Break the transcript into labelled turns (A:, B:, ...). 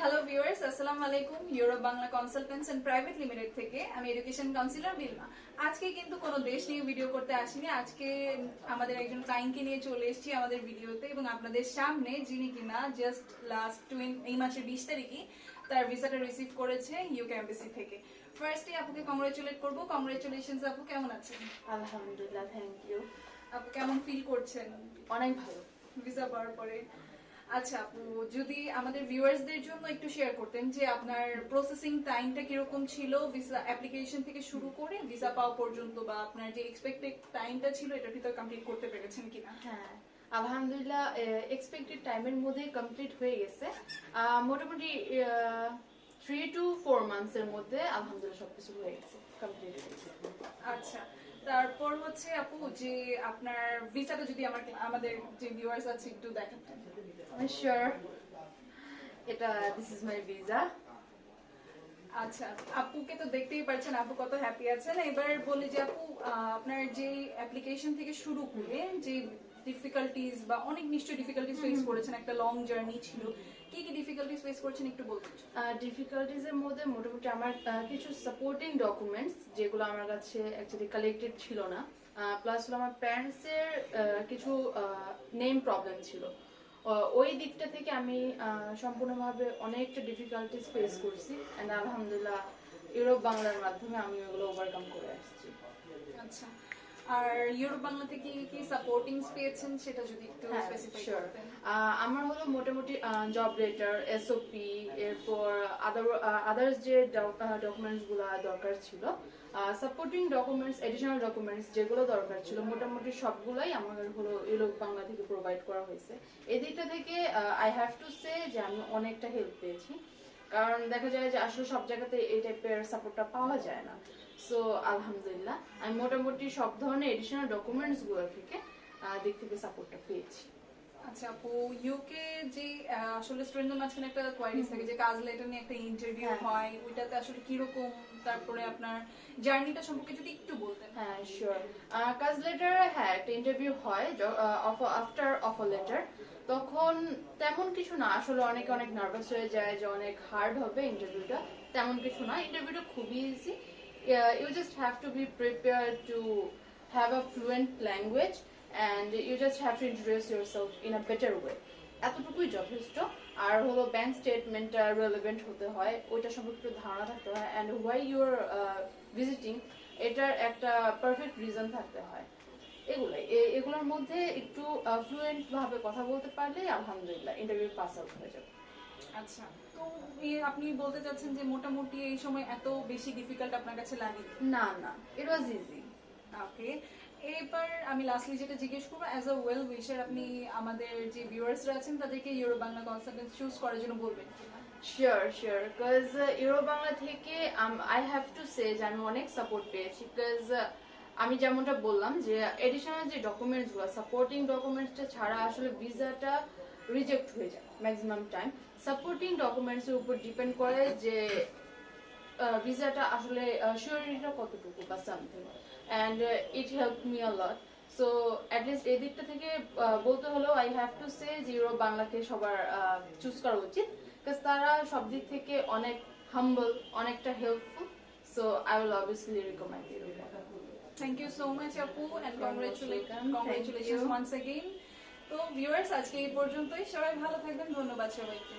A: Hello viewers, আসসালামু আলাইকুম। Europe Bangla consultants and private limited থেকে আমি এডুকেশন কাউন্সিলর বিলমা। আজকে কিন্তু কোনো দেশ নিয়ে ভিডিও করতে আসিনি। আজকে আমাদের একজন ক্লায়েন্টকে নিয়ে চলে এসেছি আমাদের ভিডিওতে এবং আপনাদের সামনে, যিনি কিনা জাস্ট এই মাসের 20 তারিখে তার ভিসাটা রিসিভ করেছে ইউকে এমবাসি থেকে। ফার্স্টে আপুকে কংগ্রেচুলেট করবো। কংগ্রেচুলেশনস আপু, কেমন আছেন?
B: আলহামদুলিল্লাহ, থ্যাংক ইউ।
A: আপু কেমন ফিল করছেন
B: অনেক ভালো।
A: ভিসা পাওয়ার পরে? আচ্ছা আপু, যদি আমাদের ভিউয়ার্সদের জন্য একটু শেয়ার করতেন যে আপনার প্রসেসিং টাইমটা কিরকম ছিল ভিসা অ্যাপ্লিকেশন থেকে শুরু করে ভিসা পাওয়া পর্যন্ত, বা আপনার যে এক্সপেক্টেড টাইমটা ছিল এটার ভিতর কমপ্লিট করতে পেরেছেন কিনা?
B: হ্যাঁ, আলহামদুলিল্লাহ এক্সপেক্টেড টাইমের মধ্যে কমপ্লিট হয়ে গেছে। মোটামুটি 3 to 4 মান্থসের মধ্যে আলহামদুলিল্লাহ সবকিছু হয়ে গেছে, কমপ্লিট হয়ে গেছে।
A: আচ্ছা, তারপর হচ্ছে আপু যে আপনার ভিসাটা যদি আমাদের যে ভিউয়ার্স আছে একটু দেখাতেন।
B: শিওর, এটা দিস ইজ মাই ভিসা।
A: আচ্ছা, আপুকে তো দেখতেই পাচ্ছেন আপু কত হ্যাপি আছেন। এবার বলি যে আপু, আপনার যে অ্যাপ্লিকেশন থেকে শুরু করে যে ডিফিকাল্টিজ বা অনেক নিশ্চয়ই ডিফিকাল্টিজ ফেস করেছেন, একটা লং জার্নি ছিল, কি কি ডিফিকাল্টিজ ফেস করেছেন একটু বলতে?
B: ডিফিকাল্টিজ এর মধ্যে মোটামুটি আমার কিছু সাপোর্টিং ডকুমেন্টস যেগুলো আমার কাছে অ্যাকচুয়ালি কালেক্টেড ছিল না, প্লাস হলো আমার প্যারেন্টস এর কিছু নেম প্রবলেম ছিল। ওই দিকটা থেকে আমি সম্পূর্ণভাবে অনেকটা ডিফিকাল্টিজ ফেস করছি, এন্ড আলহামদুলিল্লাহ ইউরোপ বাংলার মাধ্যমে আমি ওগুলো ওভারকাম করে আসছি।
A: আচ্ছা, আর ইউরোপ বাংলা থেকে কি সাপোর্টিংস পেয়েছেন সেটা যদি একটু স্পেসিফাই করতেন।
B: আমার হলো মোটামুটি জব লেটার, এসওপি, এরপর আদার্স যে ডকুমেন্টস গুলো দরকার ছিল, সাপোর্টিং ডকুমেন্টস, এডিশনাল ডকুমেন্টস যেগুলো দরকার ছিল, মোটামুটি সবগুলাই আমাদের হলো ইউরোপ বাংলা থেকে প্রোভাইড করা হয়েছে। এই দিকটা থেকে আই হ্যাভ টু সে যে আমি অনেকটা হেল্প পেয়েছি, কারণ দেখা যায় যে আসলে সব জায়গাতে এই টাইপের সাপোর্টটা পাওয়া যায় না। সো আলহামদুলিল্লাহ আমি মোটামুটি সব ধরনের এডিশনাল ডকুমেন্টস গুলো থেকে দিক থেকে সাপোর্টটা পেয়েছি।
A: আচ্ছা আপু, ইউকে যে আসলে স্টুডেন্টদের মাঝখানে একটা কোয়ারিজ থাকে যে কাজ লেটার নিয়ে একটা ইন্টারভিউ হয়, ওইটাতে আসলে কিরকম, তারপরে আপনার জার্নিটা সম্পর্কে যদি একটু বলতেন।
B: হ্যাঁ শিওর, কাজ লেটার, হ্যাঁ একটা ইন্টারভিউ হয় আফটার অফার লেটার। তখন তেমন কিছু না, আসলে অনেকে অনেক নার্ভাস হয়ে যায় যে অনেক হার্ড হবে ইন্টারভিউটা। তেমন কিছু না, ইন্টারভিউটা খুবই easy. You just have to be prepared to have a fluent language and you just have to introduce yourself in a better way. এতটুকুই যথেষ্ট। আর হলো ব্যাংক স্টেটমেন্টটা রেলেভেন্ট হতে হয়, ওইটা সম্পর্কে একটু ধারণা থাকতে হয়, and why you are visiting এটার একটা পারফেক্ট রিজন থাকতে হয়। এগুলোর মধ্যে একটু ফ্লুয়েন্ট ভাবে কথা বলতে পারলে আলহামদুলিল্লাহ ইন্টারভিউ পাস আউট হয়ে যাবে।
A: আচ্ছা, তো আপনি বলতে চাচ্ছেন যে মোটামুটি এই সময় এত বেশি ডিফিকাল্ট আপনার কাছে লাগে?
B: না না, ইট ওয়াজ ইজি।
A: ওকে, এবার আমি লাস্টলি যেটা জিজ্ঞেস করবো, অ্যাজ আ ওয়েল উইশার আপনি আমাদের যে ভিউয়ার্সরা আছেন তাদেরকে ইউরোপ বাংলা কনসালটেন্ট চুজ করার জন্য বলবেন কিনা?
B: Sure sure, because Europe Bangla থেকে আই হ্যাভ টু সে যে আমি অনেক সাপোর্ট পেয়েছি। বিকজ আমি যেমনটা বললাম যে এডিশনাল যে ডকুমেন্টস গুলো, সাপোর্টিং ডকুমেন্টসটা ছাড়া আসলে ভিসাটা রিজেক্ট হয়ে যায় ম্যাক্সিমাম টাইম। সাপোর্টিং ডকুমেন্টস এর উপর ডিপেন্ড করে যে ভিসাটা আসলে শিওরিটিটা কতটুকু বা something, and it help me a lot. So at least এই দিকটা থেকে বলতে হলেও আই হ্যাভ টু সে যে ইউরোপ বাংলাকে সবার চুজ করা উচিত, বিকজ তারা সব দিক থেকে অনেক হাম্বল, অনেকটা helpful. So I will obviously recommend Europe Bangla.
A: Thank you so much আপু, এন্ড কংগ্রেচুলেশনস ওয়ান্স अगेन। তো ভিউয়ার্স, আজকে এই পর্যন্তই। সবাই ভালো থাকবেন, ধন্যবাদ সবাইকে।